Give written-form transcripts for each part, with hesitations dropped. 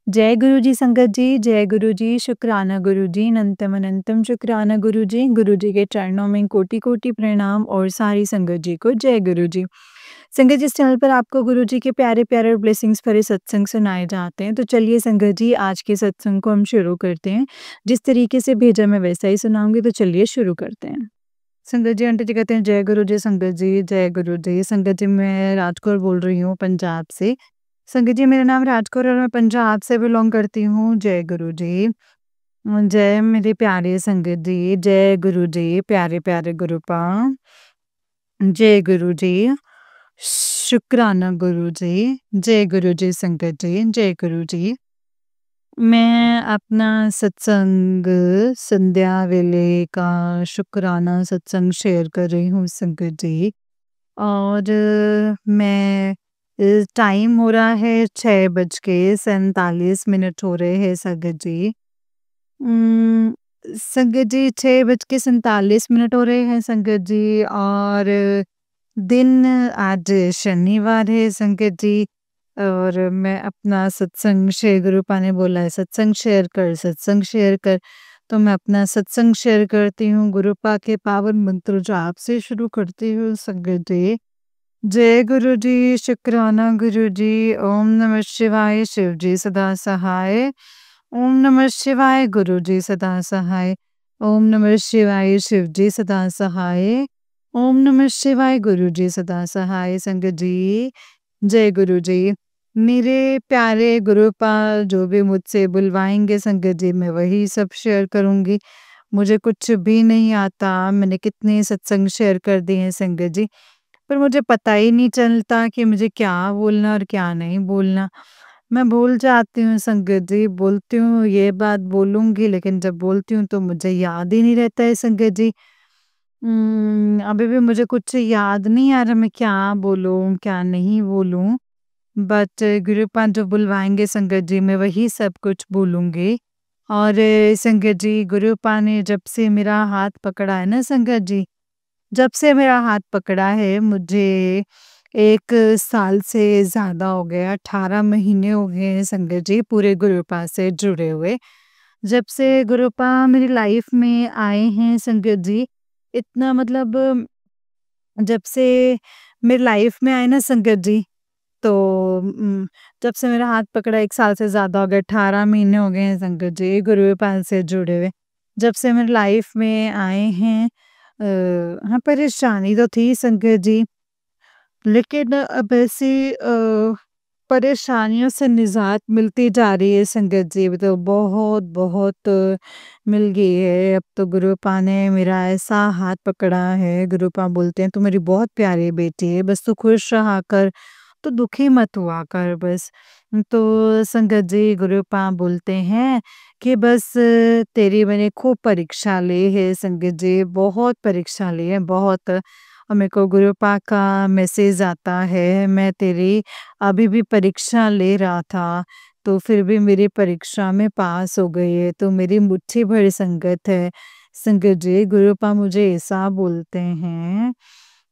जय गुरु जी संगत जी, जय गुरु जी, शुक्राना गुरु जी, अनंतम अनंतम शुक्राना गुरु जी के चरणों में कोटि-कोटि प्रणाम और सारी संगत जी को जय गुरु जी। संगत जी इस चैनल पर आपको गुरु जी के प्यारे-प्यारे और ब्लेसिंग्स भरे सत्संग सुनाए जाते हैं। तो चलिए संगत जी आज के सत्संग को हम शुरू करते हैं। जिस तरीके से भेजा मैं वैसा ही सुनाऊँगी तो चलिए शुरू करते हैं। संगत जी आंटी जी कहते हैं जय गुरु जी संगत जी, जय गुरु जी। संगत जी मैं राजकौर बोल रही हूँ पंजाब से। संगत जी मेरा नाम राजकौर और मैं पंजाब से बिलॉन्ग करती हूँ। जय गुरु जी। जय मेरे प्यारे संगत जी, जय गुरु जी, प्यारे-प्यारे गुरुपा। जय गुरु जी, शुक्राना गुरु जी, जय गुरु जी संगत जी, जय गुरु जी। मैं अपना सत्संग संध्या वेले का शुक्राना सत्संग शेयर कर रही हूँ संगत जी। और मैं टाइम हो रहा है 6:47 हो रहे हैं संगत जी। उम, संगत जी 6:47 हो रहे हैं संगत जी और दिन आज शनिवार है संगत जी और मैं अपना सत्संग शेयर गुरुपा ने बोला है सत्संग शेयर कर तो मैं अपना सत्संग शेयर करती हूँ गुरुपा के पावन मंत्र जाप से शुरू करती हूँ संगत जी। जय गुरु जी, शुक्राना गुरु जी, ओम नमः शिवाय शिव जी सदा सहाय। ओम नमः शिवाय गुरु जी सदा सहाय। ओम नमः शिवाय शिव जी सदा सहाय। ओम नमः शिवाय गुरु जी सदा सहाय। संगत जी जय गुरु जी। मेरे प्यारे गुरुपाल जो भी मुझसे बुलवाएंगे संगत जी मैं वही सब शेयर करूंगी। मुझे कुछ भी नहीं आता, मैंने कितने सत्संग शेयर कर दिए हैं संगत जी, पर मुझे पता ही नहीं चलता कि मुझे क्या बोलना और क्या नहीं बोलना। मैं भूल जाती हूँ संगत जी, बोलती हूँ ये बात बोलूँगी लेकिन जब बोलती हूँ तो मुझे याद ही नहीं रहता है संगत जी। अभी भी मुझे कुछ याद नहीं आ रहा मैं क्या बोलूँ, क्या नहीं बोलूँ। बट गुरुपाद जो बुलवाएँगे संगत जी मैं वही सब कुछ बोलूँगी। और संगत जी गुरुपा ने जब से मेरा हाथ पकड़ा है ना संगत जी, जब से मेरा हाथ पकड़ा है मुझे 1 साल से ज़्यादा हो गया, 18 महीने हो गए हैं संगत जी पूरे गुरुपा से जुड़े हुए। जब से गुरुपा मेरी लाइफ में आए हैं संगत जी, इतना मतलब जब से मेरी लाइफ में आए ना संगत जी, तो जब से मेरा हाथ पकड़ा 1 साल से ज़्यादा हो गया, 18 महीने हो गए हैं संगत जी गुरुपाल से जुड़े हुए। जब से मेरी लाइफ में आए हैं हाँ, परेशानी तो थी संगत जी, लेकिन अब ऐसी परेशानियों से निजात मिलती जा रही है संगत जी, अभी तो बहुत मिल गई है। अब तो गुरुपा ने मेरा ऐसा हाथ पकड़ा है, गुरुपा बोलते हैं तू मेरी बहुत प्यारी बेटी है, बस तू खुश रहा कर, तो दुखी मत हुआ कर बस। तो संगत जी गुरुपा बोलते हैं कि बस तेरी मैंने खूब परीक्षा ली है संगत जी, बहुत परीक्षा ली है बहुत। और मेरे को गुरुपा का मैसेज आता है मैं तेरी अभी भी परीक्षा ले रहा था, तो फिर भी मेरी परीक्षा में पास हो गई है, तो मेरी मुट्ठी भर संगत है। संगत जी गुरुपा मुझे ऐसा बोलते हैं।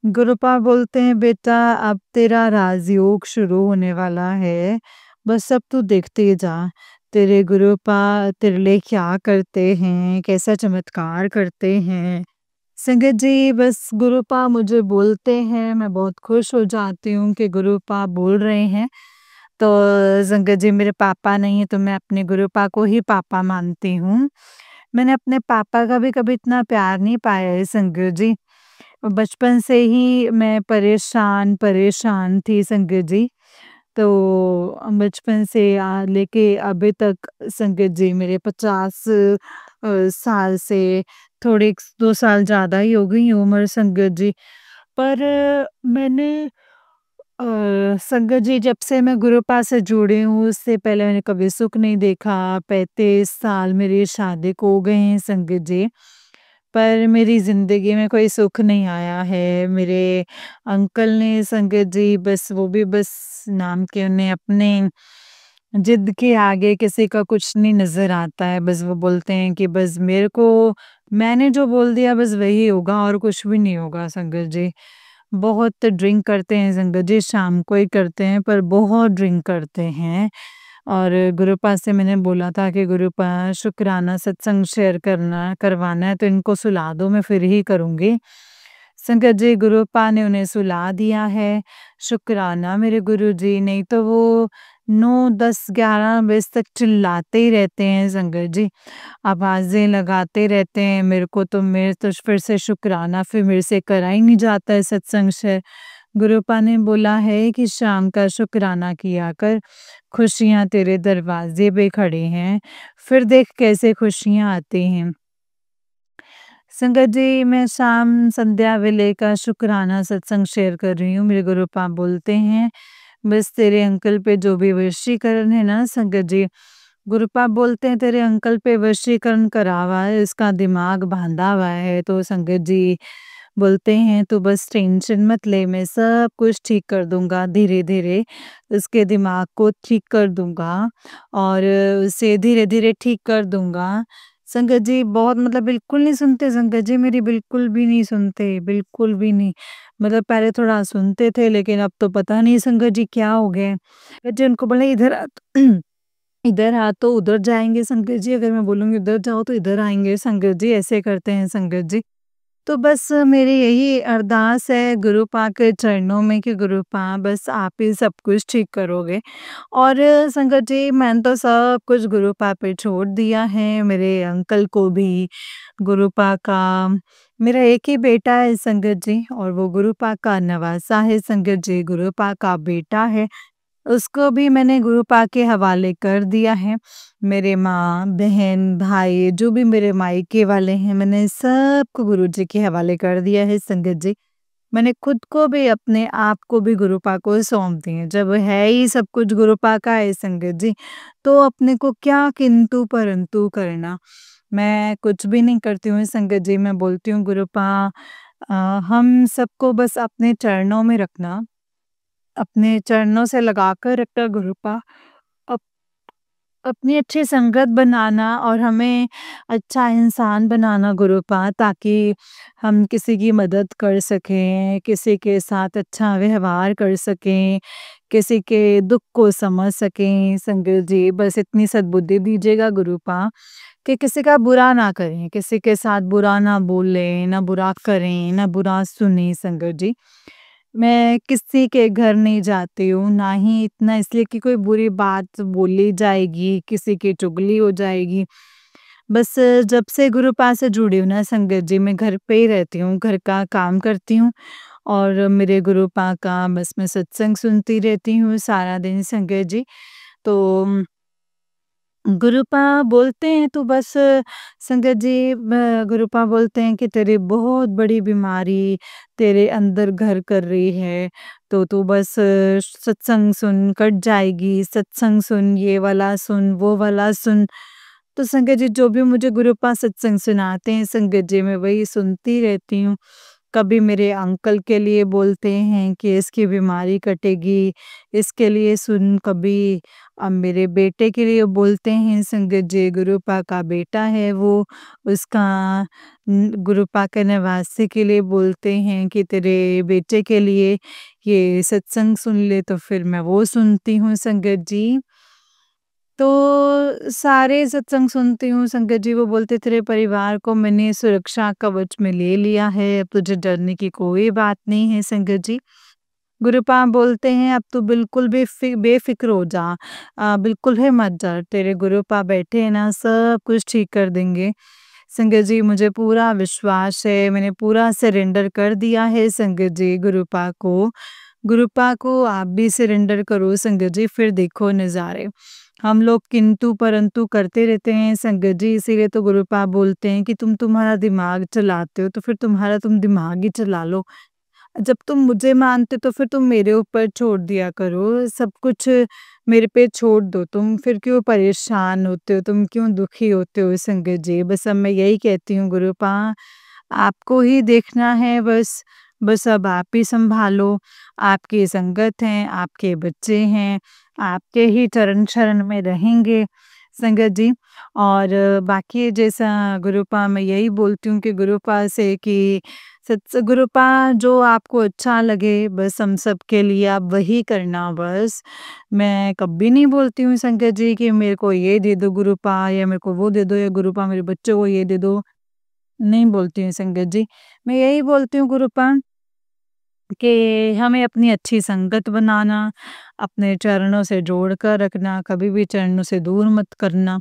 गुरुपा बोलते हैं बेटा अब तेरा राजयोग शुरू होने वाला है, बस अब तू देखते जा तेरे गुरुपा तेरे लिए क्या करते हैं, कैसा चमत्कार करते हैं। संगत जी बस गुरुपा मुझे बोलते हैं, मैं बहुत खुश हो जाती हूँ कि गुरुपा बोल रहे हैं। तो संगत जी मेरे पापा नहीं है तो मैं अपने गुरुपा को ही पापा मानती हूँ। मैंने अपने पापा का भी कभी इतना प्यार नहीं पाया है संगत जी। बचपन से ही मैं परेशान थी संगत जी। तो बचपन से लेके अभी तक संगत जी मेरे 50 साल से थोड़े 2 साल ज़्यादा ही हो गई उम्र संगत जी। पर मैंने संगत जी जब से मैं गुरुपा से जुड़ी हूँ उससे पहले मैंने कभी सुख नहीं देखा। 35 साल मेरी शादी को हो गए हैं संगत जी। पर मेरी ज़िंदगी में कोई सुख नहीं आया है। मेरे अंकल ने संगत जी बस वो भी बस नाम के उन्हें अपने जिद के आगे किसी का कुछ नहीं नज़र आता है। बस वो बोलते हैं कि बस मेरे को मैंने जो बोल दिया बस वही होगा और कुछ भी नहीं होगा संगत जी। बहुत ड्रिंक करते हैं संगत जी, शाम को ही करते हैं पर बहुत ड्रिंक करते हैं। और गुरुपा से मैंने बोला था कि गुरुपा शुक्राना सत्संग शेयर करवाना है तो इनको सुला दो, मैं फिर ही करूँगी। संगत जी गुरुपा ने उन्हें सुला दिया है, शुक्राना मेरे गुरुजी, नहीं तो वो 9, 10, 11 बजे तक चिल्लाते ही रहते हैं संगत जी। आवाज़ें लगाते रहते हैं मेरे तो फिर से शुक्राना फिर मेरे से करा ही नहीं जाता है सत्संग शेयर। गुरुपा ने बोला है कि शाम का शुक्राना किया कर, खुशियाँ तेरे दरवाज़े पे खड़ी हैं, फिर देख कैसे खुशियाँ आती हैं। संगत जी मैं शाम संध्या वेले का शुक्राना सत्संग शेयर कर रही हूँ। मेरे गुरुपा बोलते हैं, बस तेरे अंकल पे जो भी वशीकरण है ना संगत जी, गुरुपा बोलते हैं तेरे अंकल पे वशीकरण करा हुआ है, इसका दिमाग बाँधा हुआ है। तो संगत जी बोलते हैं तू बस टेंशन मत ले, मैं सब कुछ ठीक कर दूँगा धीरे-धीरे, उसके दिमाग को ठीक कर दूँगा और उसे धीरे-धीरे ठीक कर दूँगा। संगत जी बहुत मतलब बिल्कुल नहीं सुनते संगत जी मेरी, बिल्कुल भी नहीं सुनते, बिल्कुल भी नहीं। मतलब पहले थोड़ा सुनते थे लेकिन अब तो पता नहीं संगत जी क्या हो गए। संगत जी उनको बोला इधर आ इधर आ तो उधर जाएँगे संगत जी, अगर मैं बोलूँगी उधर जाओ तो इधर आएँगे संगत जी, ऐसे करते हैं संगत जी। तो बस मेरी यही अरदास है गुरुपा के चरणों में कि गुरुपा बस आप ही सब कुछ ठीक करोगे। और संगत जी मैंने तो सब कुछ गुरुपा पे छोड़ दिया है, मेरे अंकल को भी गुरुपा का मेरा एक ही बेटा है संगत जी और वो गुरुपा का नवासा है संगत जी, गुरुपा का बेटा है। उसको भी मैंने गुरुपा के हवाले कर दिया है। मेरे माँ, बहन, भाई जो भी मेरे मायके वाले हैं मैंने सबको गुरुजी के हवाले कर दिया है संगत जी। मैंने खुद को भी अपने आप को भी गुरुपा को सौंप दिए। जब है ही सब कुछ गुरुपा का है संगत जी, तो अपने को क्या किंतु परंतु करना। मैं कुछ भी नहीं करती हूँ संगत जी, मैं बोलती हूँ गुरुपा अ, हम सबको बस अपने चरणों में रखना, अपने चरणों से लगाकर रखना गुरुपा। अप अपनी अच्छी संगत बनाना और हमें अच्छा इंसान बनाना गुरुपा, ताकि हम किसी की मदद कर सकें, किसी के साथ अच्छा व्यवहार कर सकें, किसी के दुःख को समझ सकें संगत जी। बस इतनी सद्बुद्धि दीजिएगा गुरुपा कि किसी का बुरा ना करें, किसी के साथ बुरा ना बोलें, ना बुरा करें, ना बुरा सुनें संगत जी। मैं किसी के घर नहीं जाती हूँ, ना ही इतना इसलिए कि कोई बुरी बात बोली जाएगी, किसी की चुगली हो जाएगी। बस जब से गुरुपा से जुड़ी हूँ ना संगत जी, मैं घर पे ही रहती हूँ, घर का काम करती हूँ और मेरे गुरुपा का बस मैं सत्संग सुनती रहती हूँ सारा दिन संगत जी। तो गुरुपा बोलते हैं तो बस संगत जी गुरुपा बोलते हैं कि तेरी बहुत बड़ी बीमारी तेरे अंदर घर कर रही है, तो तू बस सत्संग सुन कट जाएगी, सत्संग सुन ये वाला सुन वो वाला सुन। तो संगत जी जो भी मुझे गुरुपा सत्संग सुनाते हैं संगत जी मैं वही सुनती रहती हूँ। कभी मेरे अंकल के लिए बोलते हैं कि इसकी बीमारी कटेगी, इसके लिए सुन, कभी अब मेरे बेटे के लिए बोलते हैं संगत जी, गुरुपा का बेटा है वो, उसका गुरुपा के नवासे के लिए बोलते हैं कि तेरे बेटे के लिए ये सत्संग सुन ले, तो फिर मैं वो सुनती हूँ संगत जी। तो सारे सत्संग सुनती हूँ संगत जी, वो बोलते तेरे परिवार को मैंने सुरक्षा कवच में ले लिया है, अब तुझे डरने की कोई बात नहीं है संगत जी। गुरुपा बोलते हैं अब तू बिल्कुल भी बेफ़िक्र हो जा, बिल्कुल ही मत डर, तेरे गुरुपा बैठे हैं ना सब कुछ ठीक कर देंगे। संगत जी मुझे पूरा विश्वास है, मैंने पूरा सरेंडर कर दिया है संगत जी गुरुपा को। गुरुपा को आप भी सरेंडर करो संगत जी, फिर देखो नज़ारे। हम लोग किंतु परंतु करते रहते हैं संगत जी, इसीलिए तो गुरुपा बोलते हैं कि तुम्हारा दिमाग चलाते हो तो फिर तुम दिमाग ही चला लो। जब तुम मुझे मानते तो फिर तुम मेरे ऊपर छोड़ दिया करो, सब कुछ मेरे पे छोड़ दो तुम, फिर क्यों परेशान होते हो, तुम क्यों दुखी होते हो संगत जी। बस अब मैं यही कहती हूँ गुरुपा, आपको ही देखना है बस, बस अब आप ही सँभालो, आपकी संगत हैं, आपके बच्चे हैं, आपके ही चरण शरण में रहेंगे। संगत जी। और बाकी जैसा गुरुपा मैं यही बोलती हूँ कि गुरुपा से कि सत्स गुरुपा जो आपको अच्छा लगे बस हम सब के लिए आप वही करना बस। मैं कभी नहीं बोलती हूँ संगत जी कि मेरे को ये दे दो गुरुपा या मेरे को वो दे दो या गुरुपा मेरे बच्चों को ये दे दो, नहीं बोलती हूँ संगत जी। मैं यही बोलती हूँ गुरुपा कि हमें अपनी अच्छी संगत बनाना, अपने चरणों से जोड़ कर रखना, कभी भी चरणों से दूर मत करना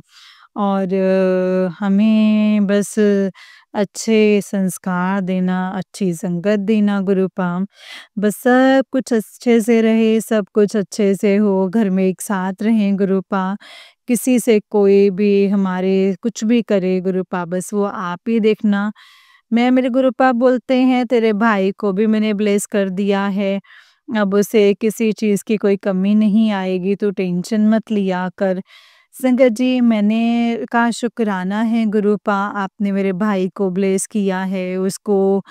और हमें बस अच्छे संस्कार देना, अच्छी संगत देना गुरुपाम। बस सब कुछ अच्छे से रहे, सब कुछ अच्छे से हो, घर में एक साथ रहें गुरुपा। किसी से कोई भी हमारे कुछ भी करे गुरुपा बस वो आप ही देखना। मैं मेरे गुरुपा बोलते हैं तेरे भाई को भी मैंने ब्लेस कर दिया है। अब उसे किसी चीज़ की कोई कमी नहीं आएगी, तू टेंशन मत लिया कर। संगत जी मैंने का शुक्राना है गुरुपा आपने मेरे भाई को ब्लेस किया है, उसको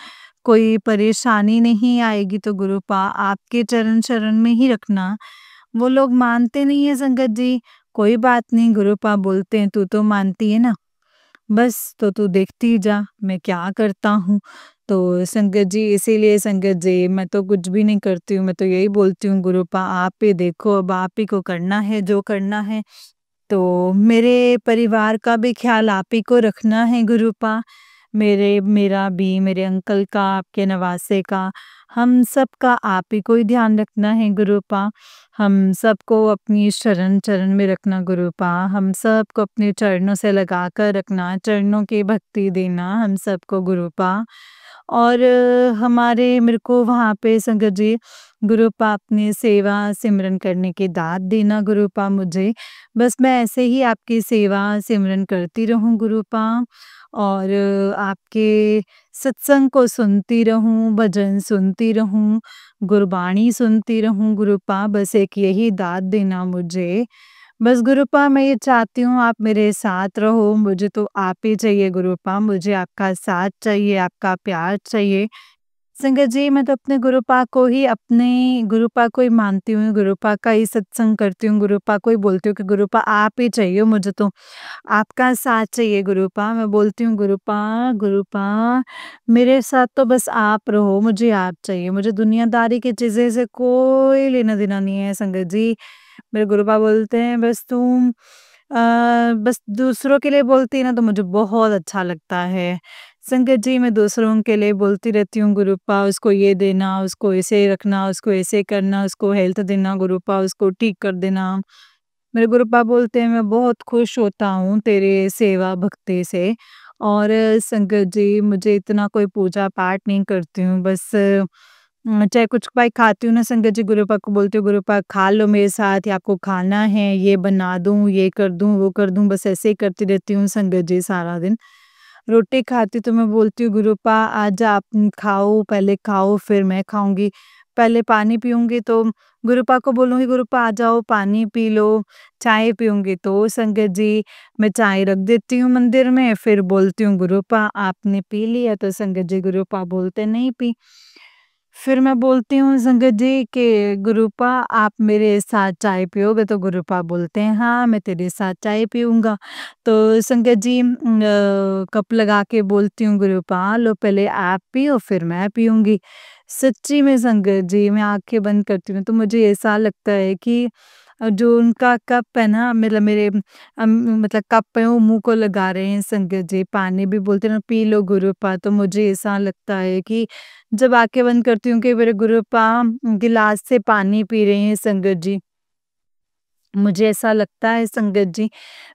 कोई परेशानी नहीं आएगी तो गुरुपा आपके चरण शरण में ही रखना। वो लोग मानते नहीं है संगत जी, कोई बात नहीं गुरुपा बोलते हैं तू तो मानती है ना। बस तो तू देखती जा मैं क्या करता हूँ। तो संगत जी इसीलिए संगत जी मैं तो कुछ भी नहीं करती हूँ, मैं तो यही बोलती हूँ गुरुपा आप ही देखो अब आप ही को करना है जो करना है। तो मेरे परिवार का भी ख़्याल आप ही को रखना है गुरुपा। मेरा भी, मेरे अंकल का, आपके नवासे का, हम सबका आप ही को ही ध्यान रखना है गुरुपा। हम सबको अपनी शरण में रखना गुरुपा, हम सबको अपने चरणों से लगा कर रखना, चरणों की भक्ति देना हम सबको गुरुपा। और हमारे मेरे को वहाँ पे संगत जी गुरुपा अपनी सेवा सिमरन करने की दात देना गुरुपा मुझे। बस मैं ऐसे ही आपकी सेवा सिमरन करती रहूँ गुरुपा और आपके सत्संग को सुनती रहूँ, भजन सुनती रहूँ, गुरबाणी सुनती रहूँ गुरुपा बस एक यही दात देना मुझे। बस गुरुपा मैं ये चाहती हूँ आप मेरे साथ रहो, मुझे तो आप ही चाहिए गुरुपा, मुझे आपका साथ चाहिए, आपका प्यार चाहिए। संगत जी मैं तो अपने गुरुपा को ही मानती हूँ, गुरुपा का ही सत्संग करती हूँ, गुरुपा को ही बोलती हूँ कि गुरुपा आप ही चाहिए मुझे तो, आपका साथ चाहिए गुरुपा। मैं बोलती हूँ गुरुपा, गुरुपा मेरे साथ तो बस आप रहो, मुझे आप चाहिए, मुझे दुनियादारी की चीज़ें से कोई लेना-देना नहीं है संगत जी। मेरे गुरुपा बोलते हैं बस तुम बस दूसरों के लिए बोलती है ना तो मुझे बहुत अच्छा लगता है। संगत जी मैं दूसरों के लिए बोलती रहती हूँ गुरुपा उसको ये देना, उसको ऐसे रखना, उसको ऐसे करना, उसको हेल्थ देना गुरुपा, उसको ठीक कर देना। मेरे गुरुपा बोलते हैं मैं बहुत खुश होता हूँ तेरे सेवा भक्ति से और संगत जी मुझे इतना कोई पूजा पाठ नहीं करती हूँ बस चाहे कुछ भाई खाती हूँ ना संगत जी गुरुपा को बोलती हूँ गुरुपा खा लो मेरे साथ या आपको खाना है ये बना दूँ, ये कर दूँ, वो कर दूँ बस ऐसे ही करती रहती हूँ संगत जी सारा दिन। रोटी खाती तो मैं बोलती हूँ गुरुपा आजा आप खाओ, पहले खाओ फिर मैं खाऊँगी। पहले पानी पीऊँगी तो गुरुपा को बोलूँगी गुरुपा आ जाओ पानी पी लो, चाय पीऊँगी तो संगत जी मैं चाय रख देती हूँ मंदिर में फिर बोलती हूँ गुरुपा आपने पी लिया तो संगत जी गुरुपा बोलते नहीं पी। फिर मैं बोलती हूँ संगत जी कि गुरुपा आप मेरे साथ चाय पियोगे? तो गुरुपा बोलते हैं हाँ, मैं तेरे साथ चाय पीऊँगा। तो संगत जी कप लगा के बोलती हूँ गुरुपा लो पहले आप पियो फिर मैं पीऊँगी। सच्ची में संगत जी मैं आँखें बंद करती हूँ तो मुझे ऐसा लगता है कि जो उनका कप है ना मतलब मेरे मतलब कप है वो मुँह को लगा रहे हैं संगत जी, पानी भी बोलते हैं ना पी लो गुरुपा तो मुझे ऐसा लगता है कि जब आँखें बंद करती हूँ कि मेरे गुरुपा गिलास से पानी पी रहे हैं संगत जी। मुझे ऐसा लगता है संगत जी,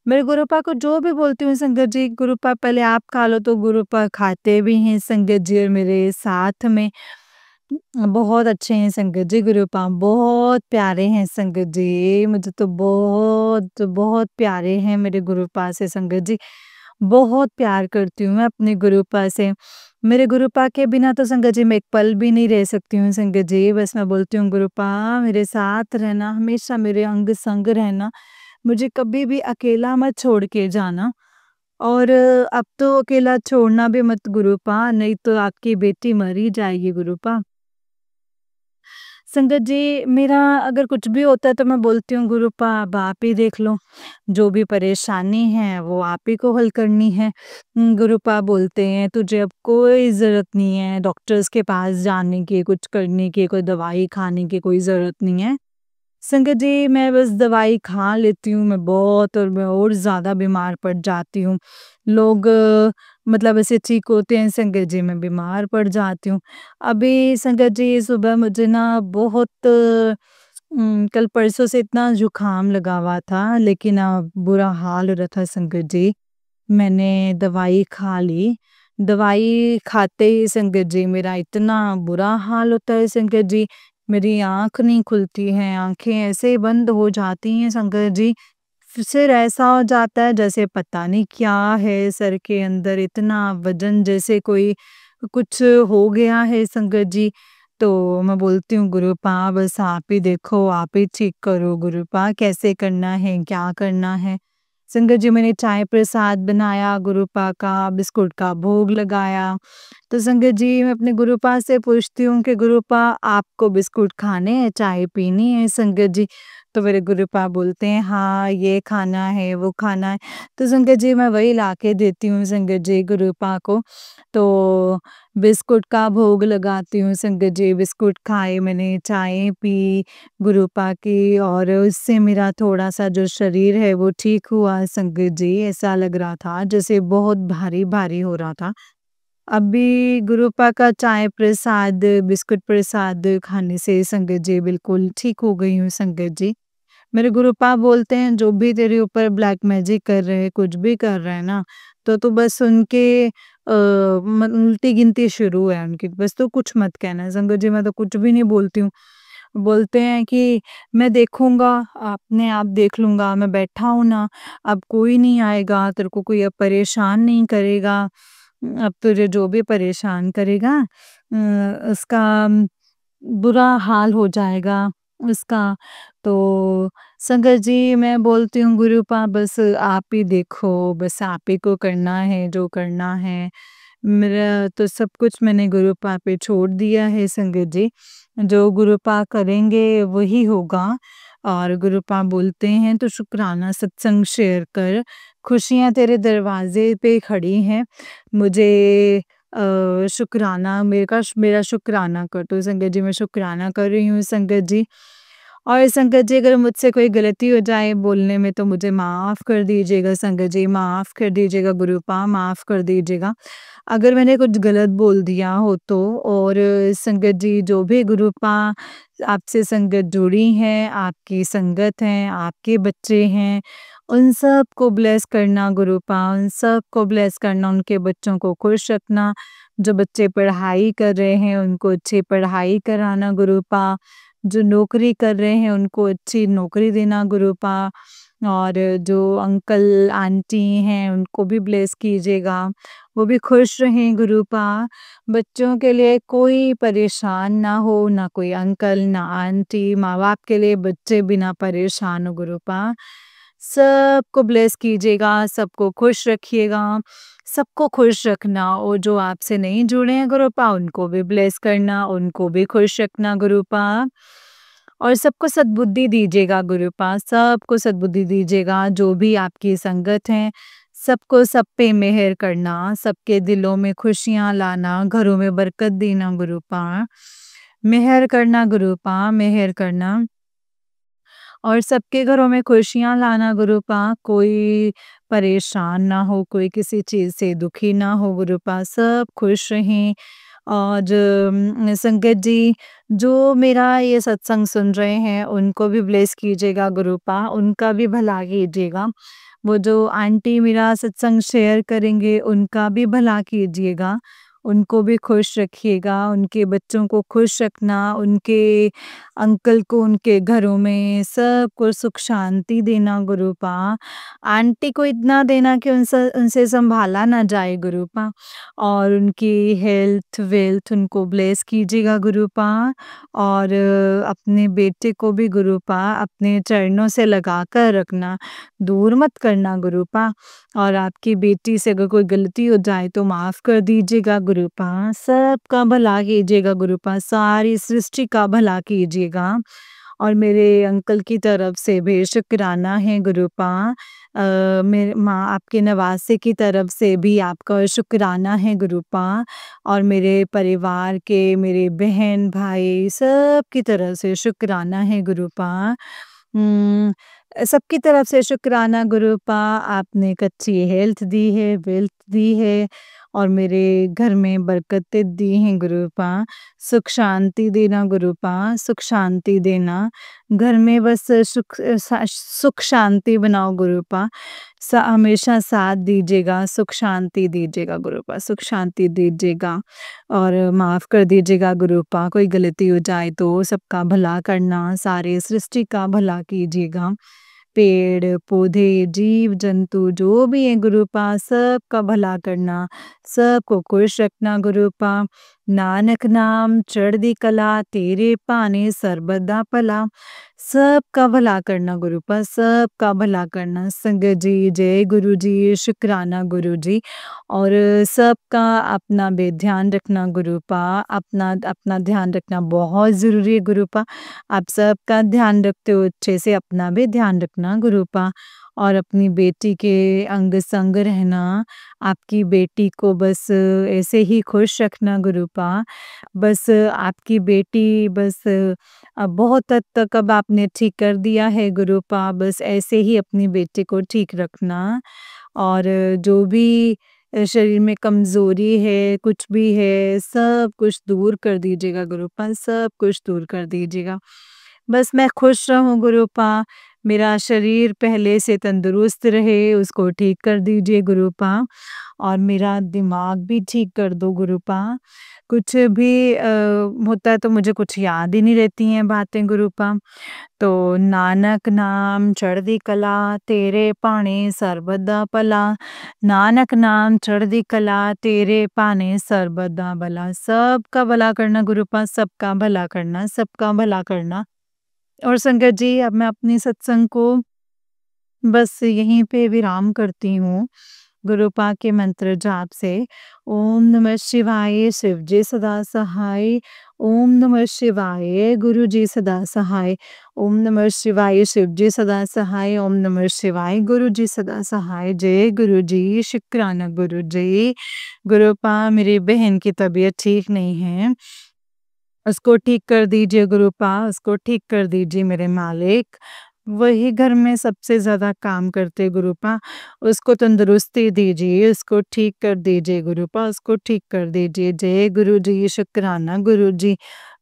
मेरे गुरुपा को जो भी बोलती हूँ संगत जी, गुरुपा पहले आप खा लो तो गुरुपा खाते भी हैं संगत जी और मेरे साथ में बहुत अच्छे हैं संगत जी गुरुपा, बहुत प्यारे हैं संगत जी, मुझे तो बहुत, बहुत प्यारे हैं मेरे गुरुपा से संगत जी। बहुत प्यार करती हूँ मैं अपने गुरुपा से। मेरे गुरुपा के बिना तो संगत जी मैं एक पल भी नहीं रह सकती हूँ संगत जी। बस मैं बोलती हूँ गुरुपा मेरे साथ रहना, हमेशा मेरे अंग-संग रहना। मुझे कभी भी अकेला मत छोड़ के जाना और अब तो अकेला छोड़ना भी मत गुरुपा, नहीं तो आपकी बेटी मर ही जाएगी गुरुपा। संगत जी, मेरा अगर कुछ भी होता है तो मैं बोलती हूँ गुरुपा अब आप ही देख लो, जो भी परेशानी है वो आप ही को हल करनी है। गुरुपा बोलते हैं तुझे अब कोई ज़रूरत नहीं है डॉक्टर्स के पास जाने की, कुछ करने की, कोई दवाई खाने की कोई ज़रूरत नहीं है। संगत जी, मैं बस दवाई खा लेती हूँ, मैं और ज़्यादा बीमार पड़ जाती हूँ। लोग मतलब ऐसे ठीक होते हैं संगत जी, मैं बीमार पड़ जाती हूँ। अभी संगत जी सुबह मुझे ना बहुत कल परसों से इतना ज़ुकाम लगा हुआ था, लेकिन बुरा हाल हो रहा था संगत जी। मैंने दवाई खा ली, दवाई खाते ही संगत जी मेरा इतना बुरा हाल होता है संगत जी, मेरी आँख नहीं खुलती है, आँखें ऐसे बंद हो जाती हैं संगत जी। फिर ऐसा हो जाता है जैसे पता नहीं क्या है सर के अंदर, इतना वज़न जैसे कोई कुछ हो गया है संगत जी। तो मैं बोलती हूँ गुरुपा बस आप ही देखो, आप ही ठीक करो गुरुपा, कैसे करना है, क्या करना है? संगत जी मैंने चाय प्रसाद बनाया, गुरुपा का बिस्कुट का भोग लगाया। तो संगत जी मैं अपने गुरुपा से पूछती हूँ कि गुरुपा आपको बिस्कुट खाने हैं, चाय पीनी है संगत जी? तो मेरे गुरुपा बोलते हैं हाँ, ये खाना है, वो खाना है। तो संगत जी मैं वही लाके देती हूँ संगत जी गुरुपा को। तो बिस्कुट का भोग लगाती हूँ संगत जी, बिस्कुट खाए मैंने, चाय पी गुरुपा की और उससे मेरा थोड़ा-सा जो शरीर है वो ठीक हुआ संगत जी। ऐसा लग रहा था जैसे बहुत भारी-भारी हो रहा था। अभी गुरुपा का चाय प्रसाद, बिस्कुट प्रसाद खाने से संगत जी बिल्कुल ठीक हो गई हूँ संगत जी। मेरे गुरुपा बोलते हैं जो भी तेरे ऊपर ब्लैक मैजिक कर रहे हैं, कुछ भी कर रहे हैं ना, तो तू बस उनके उल्टी गिनती शुरू है उनकी, बस तू कुछ मत कहना। संगत जी मैं तो कुछ भी नहीं बोलती हूँ। बोलते हैं कि मैं देखूँगा, अपने आप देख लूँगा, मैं बैठा हूँ ना, अब कोई नहीं आएगा, तेरे को कोई अब परेशान नहीं करेगा। अब तुझे जो भी परेशान करेगा उसका बुरा हाल हो जाएगा उसका। तो संगत जी मैं बोलती हूँ गुरुपा बस आप ही देखो, बस आप ही को करना है जो करना है। मेरा तो सब कुछ मैंने गुरुपा पे छोड़ दिया है संगत जी। जो गुरुपा करेंगे वही होगा और गुरुपा बोलते हैं तो शुक्राना सत्संग शेयर कर, खुशियाँ तेरे दरवाज़े पे खड़ी हैं। मुझे शुक्राना मेरा शुक्राना कर दो संगत जी, मैं शुक्राना कर रही हूँ संगत जी। और संगत जी अगर मुझसे कोई गलती हो जाए बोलने में तो मुझे माफ़ कर दीजिएगा संगत जी, माफ़ कर दीजिएगा गुरुपा, माफ़ कर दीजिएगा। अगर मैंने कुछ गलत बोल दिया हो तो और संगत जी जो भी गुरुपा आपसे संगत जुड़ी हैं, आपकी संगत हैं, आपके बच्चे हैं, उन सब को ब्लेस करना गुरुपा, उन सब को ब्लेस करना, उनके बच्चों को खुश रखना। जो बच्चे पढ़ाई कर रहे हैं उनको अच्छी पढ़ाई कराना गुरुपा, जो नौकरी कर रहे हैं उनको अच्छी नौकरी देना गुरुपा और जो अंकल आंटी हैं उनको भी ब्लेस कीजिएगा, वो भी खुश रहें गुरुपा। बच्चों के लिए कोई परेशान ना हो, ना कोई अंकल, ना आंटी, माँ-बाप के लिए बच्चे भी ना परेशान हो गुरुपा। सबको ब्लेस कीजिएगा, सबको खुश रखिएगा, सबको खुश रखना और जो आपसे नहीं जुड़े हैं गुरुपा उनको भी ब्लेस करना, उनको भी खुश रखना गुरुपा। और सबको सद्बुद्धि दीजिएगा गुरुपा, सबको सद्बुद्धि दीजिएगा, जो भी आपकी संगत हैं, सबको सब पे मेहर करना, सबके दिलों में खुशियाँ लाना, घरों में बरकत देना गुरुपा। मेहर करना गुरुपा, मेहर करना। और सबके घरों में खुशियाँ लाना गुरुपा, कोई परेशान ना हो, कोई किसी चीज़ से दुखी ना हो गुरुपा, सब खुश रहें। और संगत जी, जो मेरा ये सत्संग सुन रहे हैं, उनको भी ब्लेस कीजिएगा गुरुपा, उनका भी भला कीजिएगा। वो जो आंटी मेरा सत्संग शेयर करेंगे, उनका भी भला कीजिएगा, उनको भी खुश रखिएगा, उनके बच्चों को खुश रखना, उनके अंकल को उनके घरों में सबको सुख शांति देना गुरुपा। आंटी को इतना देना कि उनसे सँभाला ना जाए गुरुपा और उनकी हेल्थ वेल्थ उनको ब्लेस कीजिएगा गुरुपा और अपने बेटे को भी गुरुपा अपने चरणों से लगा कर रखना, दूर मत करना गुरुपा और आपकी बेटी से अगर कोई गलती हो जाए तो माफ़ कर दीजिएगा गुरुपा, सबका भला कीजिएगा गुरुपा, सारी सृष्टि का भला कीजिएगा। और मेरे अंकल की तरफ से भी शुक्राना है गुरुपा। मेरे माँ आपके नवासे की तरफ से भी आपका शुक्राना है गुरुपा। और मेरे परिवार के मेरे बहन भाई सब की तरफ से शुक्राना है गुरुपा। सबकी तरफ से शुक्राना गुरुपा। आपने एक अच्छी हेल्थ दी है, वेल्थ दी है और मेरे घर में बरकतें दी हैं गुरुपा। सुख शांति देना गुरुपा, सुख शांति देना। घर में बस सुख शांति बनाओ गुरुपा। हमेशा साथ दीजिएगा, सुख शांति दीजिएगा गुरुपा, सुख शांति दीजिएगा। और माफ़ कर दीजिएगा गुरुपा, कोई गलती हो जाए तो सबका भला करना, सारे सृष्टि का भला कीजिएगा। पेड़, पौधे, जीव, जंतु जो भी हैं गुरुपा सबका भला करना, सबको खुश रखना गुरुपा। नानक नाम चढ़दी कला, तेरे पाने सर्बदा भला। सबका भला करना गुरुपा, सबका भला करना। संगत जी, जय गुरु जी, शुक्राना गुरु जी। और सबका अपना भी ध्यान रखना गुरुपा, अपना अपना ध्यान रखना बहुत ज़रूरी है गुरुपा। आप सबका ध्यान रखते हो अच्छे से, अपना भी ध्यान रखना गुरुपा। और अपनी बेटी के अंग संग रहना, आपकी बेटी को बस ऐसे ही खुश रखना गुरुपा। बस आपकी बेटी बस बहुत हद तक अब आपने ठीक कर दिया है गुरुपा, बस ऐसे ही अपनी बेटी को ठीक रखना। और जो भी शरीर में कमज़ोरी है, कुछ भी है, सब कुछ दूर कर दीजिएगा गुरुपा, सब कुछ दूर कर दीजिएगा। बस मैं खुश रहूँ गुरुपा, मेरा शरीर पहले से तंदुरुस्त रहे, उसको ठीक कर दीजिए गुरुपा। और मेरा दिमाग भी ठीक कर दो गुरुपा। कुछ भी होता है तो मुझे कुछ याद ही नहीं रहती हैं बातें गुरुपा। तो नानक नाम चढ़दी कला, तेरे भाने सर्बदा भला। नानक नाम चढ़दी कला, तेरे भाने सर्बदा भला। सबका भला करना गुरुपा, सबका भला करना, सबका भला करना। और संगत जी, अब मैं अपनी सत्संग को बस यहीं पे विराम करती हूँ, गुरुपा के मंत्र जाप से। ओम नमः शिवाय, शिव जी सदा सहाय। ओम नमः शिवाय, गुरु जी सदा सहाय। ओम नमः शिवाय, शिव जी सदा सहाय। ओम नमः शिवाय, गुरु जी सदा सहाय। जय गुरु जी, शुक्राना गुरु जी। गुरुपा, मेरी बहन की तबीयत ठीक नहीं है, उसको ठीक कर दीजिए गुरुपा, उसको ठीक कर दीजिए मेरे मालिक। वही घर में सबसे ज़्यादा काम करते गुरुपा, उसको तंदुरुस्ती दीजिए, उसको ठीक कर दीजिए गुरुपा, उसको ठीक कर दीजिए। जय गुरु जी, शुक्राना गुरु जी।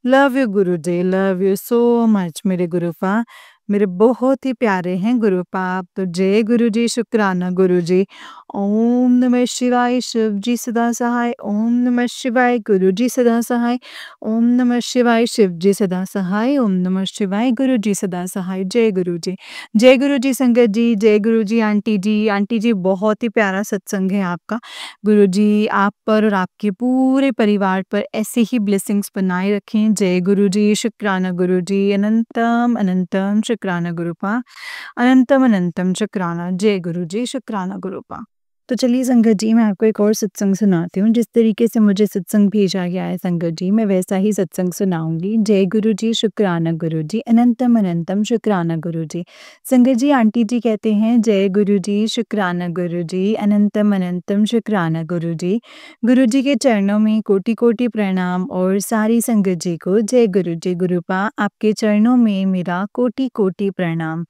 Love you Guru ji, love you so much मेरे गुरुपा। मेरे बहुत ही प्यारे हैं गुरुपा आप तो। जय गुरु जी, शुक्राना गुरु जी। ओम नमः शिवाय, शिव जी सदा सहाय। ओम नमः शिवाय, गुरु जी सदा सहाय। ओम नमः शिवाय, शिव जी सदा सहाय। ओम नमः शिवाय, गुरु जी सदा सहाय। जय गुरु जी, जय गुरु जी संगत जी, जय गुरु जी आंटी जी। आंटी जी, बहुत ही प्यारा सत्संग है आपका। गुरु जी आप पर और आपके पूरे परिवार पर ऐसे ही ब्लेसिंग्स बनाए रखें। जय गुरु जी, शुक्राना गुरु जी। अनंतम अनंतम शुक्राना गुरुपा, अनंतम अनंतम शुक्राना। जय गुरु जी, शुक्राना गुरुपा। तो चलिए संगत जी, मैं आपको एक और सत्संग सुनाती हूँ। जिस तरीके से मुझे सत्संग भेजा गया है संगत जी, मैं वैसा ही सत्संग सुनाऊंगी। जय गुरु जी, शुक्राना गुरु जी। अनंतम अनंतम शुक्राना गुरु जी। संगत जी, आंटी जी कहते हैं जय गुरु जी, शुक्राना गुरु जी। अनंतम अनंतम शुक्राना गुरु जी। गुरु जी के चरणों में कोटि कोटि प्रणाम और सारी संगत जी को जय गुरु जी। गुरुपा, आपके चरणों में मेरा कोटि कोटि प्रणाम।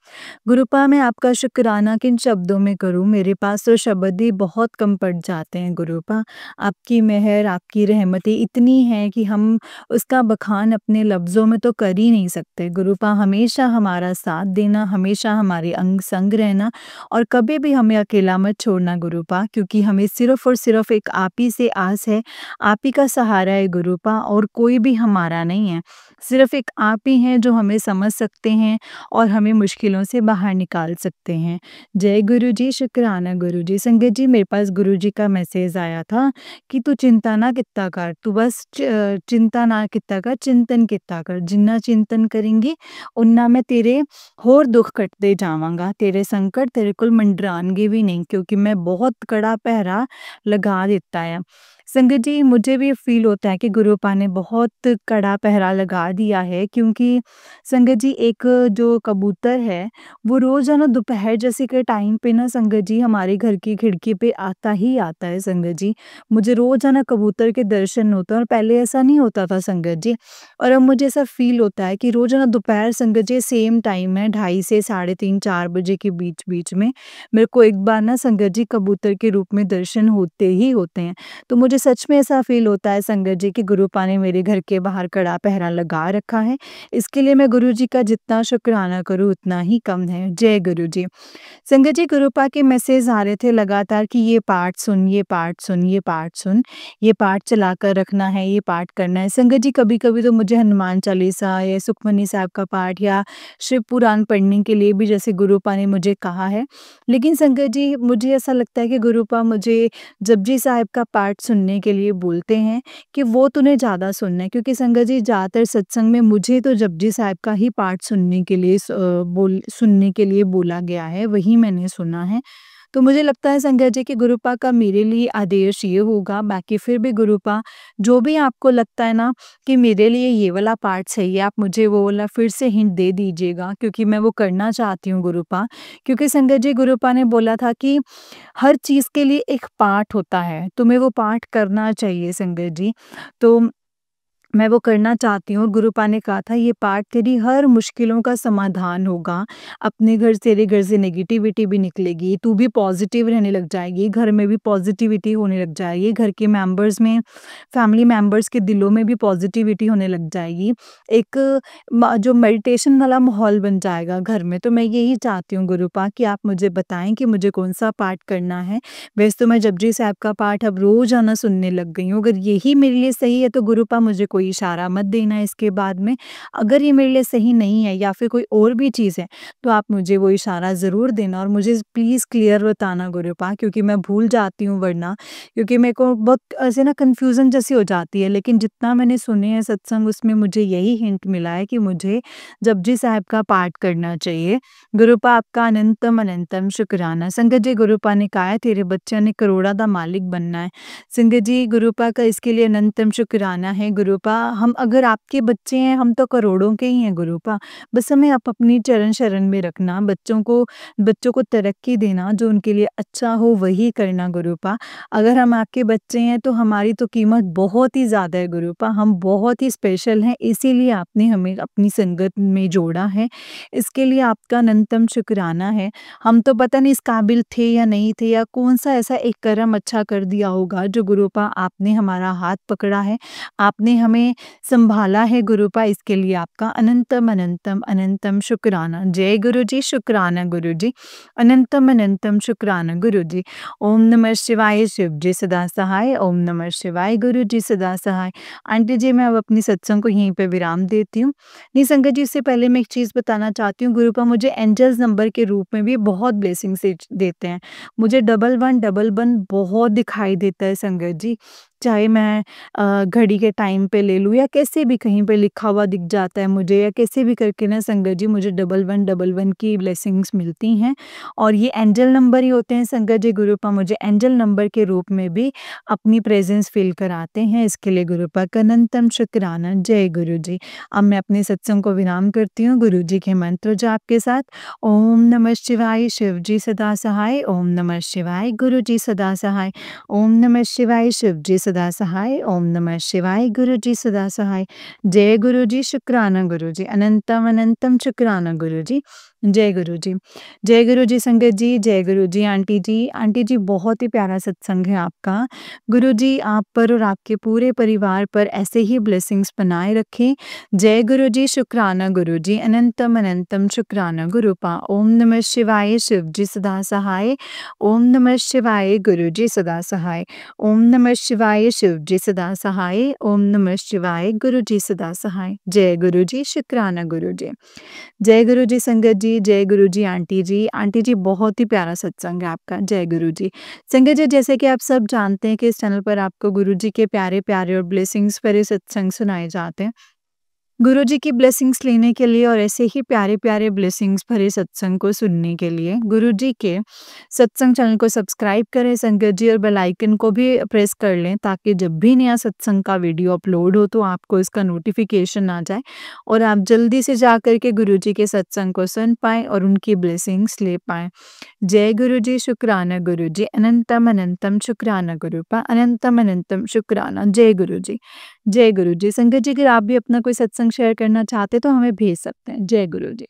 गुरुपा, मैं आपका शुक्राना किन शब्दों में करूँ, मेरे पास तो शब्द ही बहुत कम पड़ जाते हैं गुरुपा। आपकी मेहर, आपकी रहमतें इतनी हैं कि हम उसका बखान अपने लफ्ज़ों में तो कर ही नहीं सकते। गुरुपा, हमेशा हमारा साथ देना, हमेशा हमारे अंग संग रहना और कभी भी हमें अकेला मत छोड़ना गुरुपा, क्योंकि हमें सिर्फ़ और सिर्फ़ एक आप ही से आस है, आप ही का सहारा है गुरुपा, और कोई भी हमारा नहीं है। सिर्फ़ एक आप ही हैं जो हमें समझ सकते हैं और हमें मुश्किलों से बाहर निकाल सकते हैं। जय गुरु जी, शुक्राना गुरु जी। संगत जी, मेरे पास गुरु जी का मैसेज आया था कि तू चिंता ना कित्ता कर, तू बस चिंता ना कित्ता कर, चिंतन कित्ता कर। जिन्ना चिंतन करेंगी उन्ना मैं तेरे होर दुख कटते जावांगा, तेरे संकट तेरे कोल मंडरानगे भी नहीं, क्योंकि मैं बहुत कड़ा पहरा लगा दिता है। संगत जी, मुझे भी फ़ील होता है कि गुरुपा ने बहुत कड़ा पहरा लगा दिया है, क्योंकि संगत जी एक जो कबूतर है, वो रोज़ है ना दोपहर जैसे के टाइम पे ना संगत जी हमारे घर की खिड़की पे आता ही आता है संगत जी। मुझे रोज़ है ना कबूतर के दर्शन होते हैं, और पहले ऐसा नहीं होता था संगत जी। और अब मुझे ऐसा फ़ील होता है कि रोज़ है ना दोपहर संगत जी सेम टाइम है, ढाई से साढ़े 3-4 बजे के बीच-बीच में मेरे को एक बार ना संगत जी कबूतर के रूप में दर्शन होते ही होते हैं। तो मुझे सच में ऐसा फ़ील होता है संगत जी कि गुरुपा ने मेरे घर के बाहर कड़ा पहरा लगा रखा है। इसके लिए मैं गुरु जी का जितना शुक्राना करूँ उतना ही कम है। जय गुरु जी। संगत जी, गुरुपा के मैसेज आ रहे थे लगातार कि ये पाठ सुन, ये पाठ सुन, ये पाठ सुन, ये पाठ चलाकर रखना है, ये पाठ करना है। संगत जी कभी-कभी तो मुझे हनुमान चालीसा या सुखमनी साहब का पाठ या शिव पुराण पढ़ने के लिए भी जैसे गुरुपा ने मुझे कहा है। लेकिन संगत जी मुझे ऐसा लगता है कि गुरुपा मुझे जपजी साहिब का पाठ सुनने के लिए बोलते हैं कि वो तूने ज़्यादा सुनना है, क्योंकि संगत जी ज़्यादातर सत्संग में मुझे तो जपजी साहिब का ही पाठ सुनने के लिए सुनने के लिए बोला गया है, वही मैंने सुना है। तो मुझे लगता है संगत जी कि गुरुपा का मेरे लिए आदेश ये होगा, बाकी फिर भी गुरुपा जो भी आपको लगता है ना कि मेरे लिए ये वाला पार्ट सही है, आप मुझे वो वाला फिर से हिंट दे दीजिएगा, क्योंकि मैं वो करना चाहती हूँ गुरुपा। क्योंकि संगत जी गुरुपा ने बोला था कि हर चीज़ के लिए एक पाठ होता है, तुम्हें वो पाठ करना चाहिए संगत जी। तो मैं वो करना चाहती हूँ, और गुरुपा ने कहा था ये पाठ तेरी हर मुश्किलों का समाधान होगा। अपने घर तेरे घर से नेगेटिविटी भी निकलेगी, तू भी पॉज़िटिव रहने लग जाएगी, घर में भी पॉज़िटिविटी होने लग जाएगी, घर के मेंबर्स में, फैमिली मेंबर्स के दिलों में भी पॉज़िटिविटी होने लग जाएगी। एक जो मेडिटेशन वाला माहौल बन जाएगा घर में। तो मैं यही चाहती हूँ गुरुपा कि आप मुझे बताएँ कि मुझे कौन-सा पाठ करना है। वैसे तो मैं जपजी साहब का पाठ अब रोज़ाना सुनने लग गई हूँ। अगर यही मेरे लिए सही है तो गुरुपा मुझे कोई इशारा मत देना इसके बाद में। अगर ये मेरे लिए सही नहीं है या फिर कोई और भी चीज़ है, तो आप मुझे वो इशारा ज़रूर देना, और मुझे प्लीज़ क्लियर बताना गुरुपा, क्योंकि मैं भूल जाती हूँ वरना। क्योंकि मेरे को बहुत ऐसे ना कन्फ्यूज़न जैसी हो जाती है। लेकिन जितना मैंने सुने हैं सत्संग, उसमें मुझे यही हिंट मिला है कि मुझे जपजी साहब का पाठ करना चाहिए। गुरुपा आपका अनंतम अनंतम शुक्राना। संगत जी गुरुपा ने कहा है तेरे बच्चे ने करोड़ा दा मालिक बनना है। संगत जी गुरुपा का इसके लिए अनंतम शुक्राना है। गुरुपा हम अगर आपके बच्चे हैं, हम तो करोड़ों के ही हैं गुरुपा। बस हमें आप अपनी चरण शरण में रखना, बच्चों को तरक्की देना, जो उनके लिए अच्छा हो वही करना गुरुपा। अगर हम आपके बच्चे हैं तो हमारी तो कीमत बहुत ही ज़्यादा है गुरुपा, हम बहुत ही स्पेशल हैं, इसीलिए आपने हमें अपनी संगत में जोड़ा है। इसके लिए आपका अनंतम शुक्राना है। हम तो पता नहीं इस काबिल थे या नहीं थे, या कौन-सा ऐसा एक कर्म अच्छा कर दिया होगा जो गुरुपा आपने हमारा हाथ पकड़ा है, आपने हमें सँभाला है गुरुपा, इसके लिए आपका अनंतम, अनंतम, अनंतम शुक्राना। जय गुरु जी, शुक्राना गुरु जी। अनंतम, अनंतम शुक्राना गुरु जी। ओम नमः शिवाय, शिव जी सदा सहाय। ओम नमः शिवाय, गुरु जी सदा सहाय। आंटी जी, मैं अब अपनी सत्संग को यहीं पे विराम देती हूँ। नहीं संगत जी, इससे पहले मैं एक चीज़ बताना चाहती हूँ, गुरुपा मुझे एंजल्स नंबर के रूप में भी बहुत ब्लेसिंग्स देते हैं। मुझे 1111 बहुत दिखाई देता है संगत जी। चाहे मैं घड़ी के टाइम पे ले लूँ या कैसे भी कहीं पे लिखा हुआ दिख जाता है मुझे, या कैसे भी करके ना संगत जी मुझे 1111 की ब्लेसिंग्स मिलती हैं, और ये एंजल नंबर ही होते हैं संगत जी। गुरुपा मुझे एंजल नंबर के रूप में भी अपनी प्रेज़ेंस फ़ील कराते हैं, इसके लिए गुरुपा का अनंतम शुक्राना। जय गुरु जी। अब मैं अपने सत्संग को विराम करती हूँ गुरु जी के मंत्र जाप के साथ। ओम नमः शिवाय, शिव जी सदा सहाय। ओम नमः शिवाय, गुरु जी सदा सहाय। ओम नमः शिवाय, शिव जी सदा सहाय। ओम नमः शिवाय, गुरु जी सदा सहाय। जय गुरु जी, शुक्राना गुरु जी। अनंतम अनंतम शुक्राना गुरु जी। जय गुरु जी। जय गुरु जी संगत जी, जय गुरु जी आंटी जी। आंटी जी बहुत ही प्यारा सत्संग है आपका। गुरु जी आप पर और आपके पूरे परिवार पर ऐसे ही ब्लेसिंग्स बनाए रखें। जय गुरु जी, शुक्राना गुरु जी। अनंतम अनंतम शुक्राना गुरुपा। ओम नमः शिवाय, शिव जी सदा सहाय। ओम नमः शिवाय, गुरु जी सदा सहाय। ओम नमः शिवाय, शिव जी सदा सहाय। ओम नमः शिवाय, गुरु जी सदा सहाय। जय गुरु जी, शुक्राना गुरु जी। जय गुरु जी संगत जी, जय गुरु जी आंटी जी। आंटी जी बहुत ही प्यारा सत्संग है आपका। जय गुरु जी। संगत जी, जैसे कि आप सब जानते हैं कि इस चैनल पर आपको गुरु जी के प्यारे-प्यारे और ब्लेसिंग्स भरे सत्संग सुनाए जाते हैं। गुरुजी की ब्लेसिंग्स लेने के लिए और ऐसे ही प्यारे-प्यारे ब्लेसिंग्स भरे सत्संग को सुनने के लिए गुरुजी के सत्संग चैनल को सब्सक्राइब करें संगत जी और बेल आइकन को भी प्रेस कर लें ताकि जब भी नया सत्संग का वीडियो अपलोड हो तो आपको इसका नोटिफिकेशन आ जाए और आप जल्दी से जा कर के गुरुजी के सत्संग को सुन पाएँ और उनकी ब्लेसिंग्स ले पाएँ। जय गुरुजी, शुक्राना गुरुजी, अनंतम अनंतम शुक्राना गुरुपा, अनंतम अनंतम शुक्राना। जय गुरुजी। जय गुरुजी। संगत जी अगर आप भी अपना कोई सत्संग शेयर करना चाहते तो हमें भेज सकते हैं। जय गुरुजी।